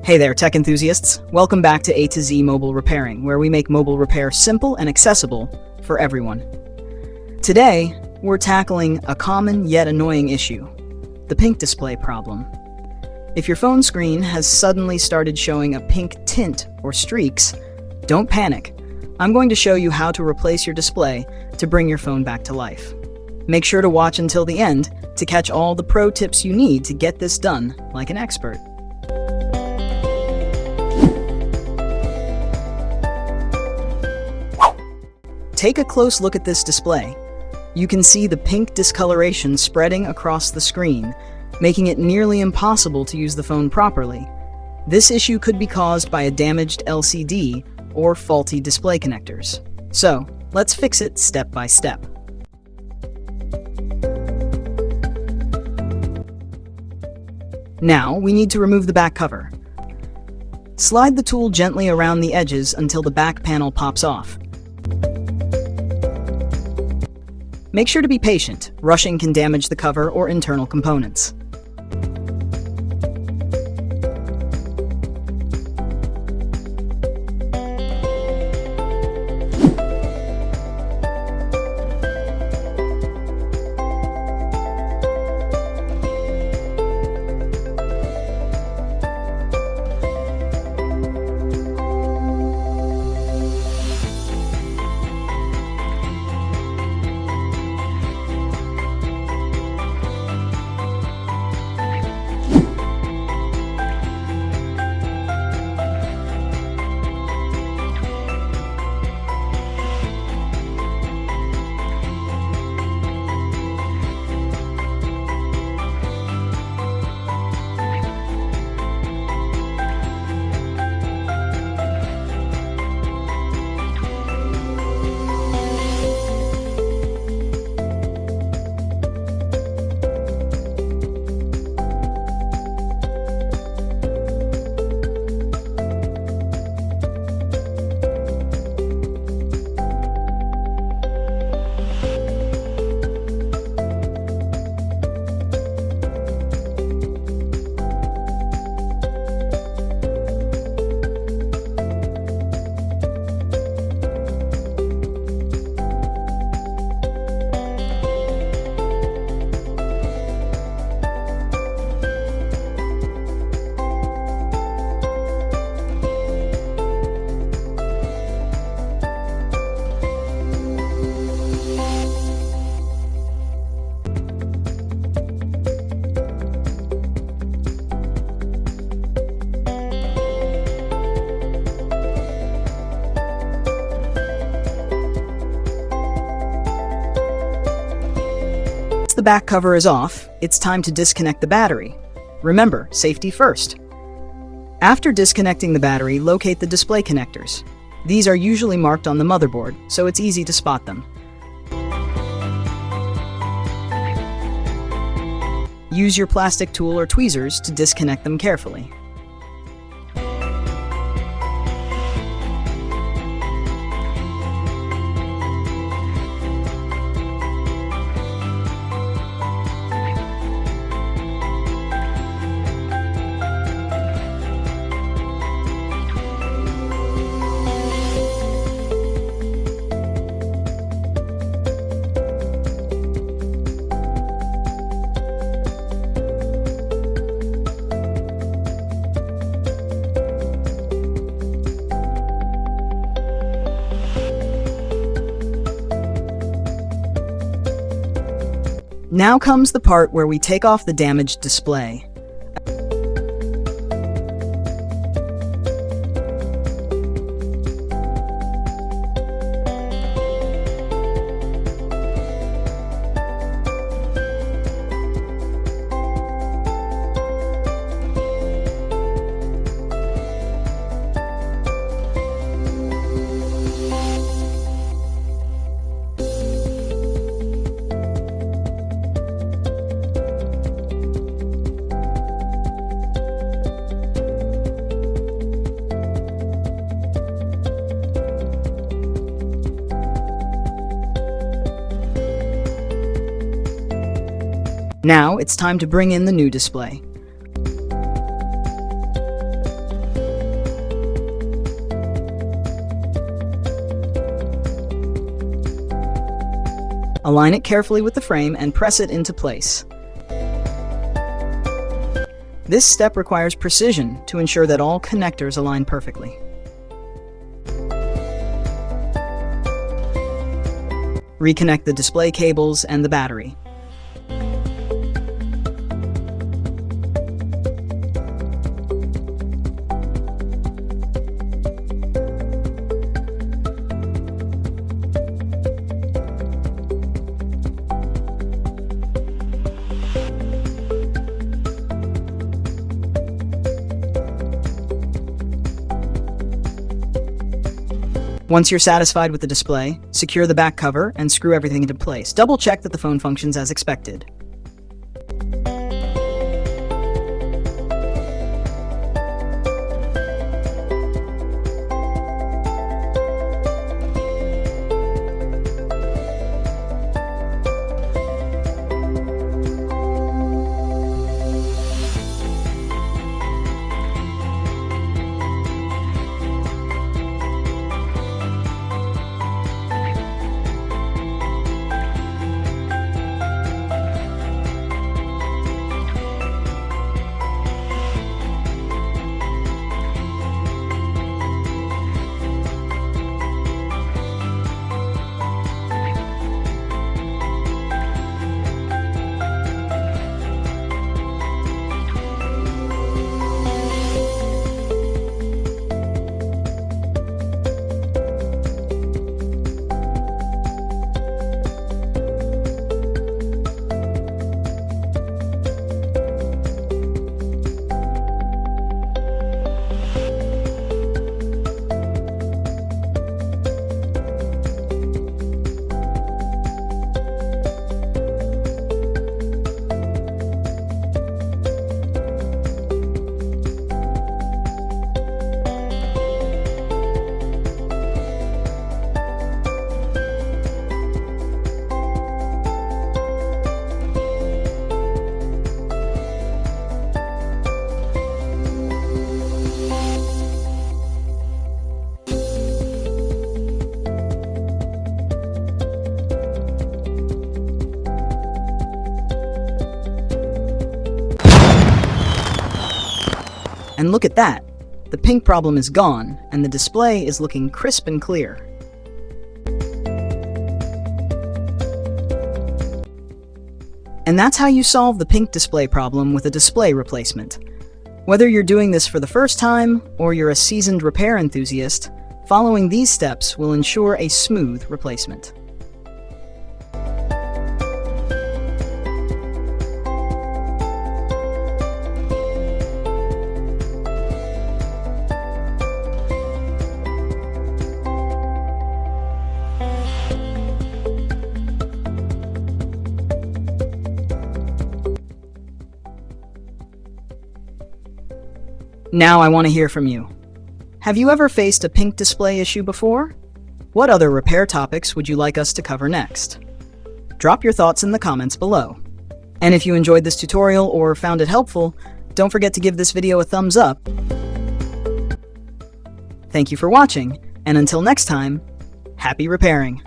Hey there, tech enthusiasts. Welcome back to A to Z Mobile Repairing, where we make mobile repair simple and accessible for everyone. Today, we're tackling a common yet annoying issue, the pink display problem. If your phone screen has suddenly started showing a pink tint or streaks, don't panic. I'm going to show you how to replace your display to bring your phone back to life. Make sure to watch until the end to catch all the pro tips you need to get this done like an expert. Take a close look at this display. You can see the pink discoloration spreading across the screen, making it nearly impossible to use the phone properly. This issue could be caused by a damaged LCD or faulty display connectors. So, let's fix it step by step. Now, we need to remove the back cover. Slide the tool gently around the edges until the back panel pops off. Make sure to be patient. Rushing can damage the cover or internal components. Once the back cover is off, it's time to disconnect the battery. Remember, safety first. After disconnecting the battery, locate the display connectors. These are usually marked on the motherboard, so it's easy to spot them. Use your plastic tool or tweezers to disconnect them carefully. Now comes the part where we take off the damaged display. Now it's time to bring in the new display. Align it carefully with the frame and press it into place. This step requires precision to ensure that all connectors align perfectly. Reconnect the display cables and the battery. Once you're satisfied with the display, secure the back cover and screw everything into place. Double check that the phone functions as expected. And look at that! The pink problem is gone, and the display is looking crisp and clear. And that's how you solve the pink display problem with a display replacement. Whether you're doing this for the first time, or you're a seasoned repair enthusiast, following these steps will ensure a smooth replacement. Now I want to hear from you. Have you ever faced a pink display issue before? What other repair topics would you like us to cover next? Drop your thoughts in the comments below. And if you enjoyed this tutorial or found it helpful, don't forget to give this video a thumbs up. Thank you for watching, and until next time, happy repairing!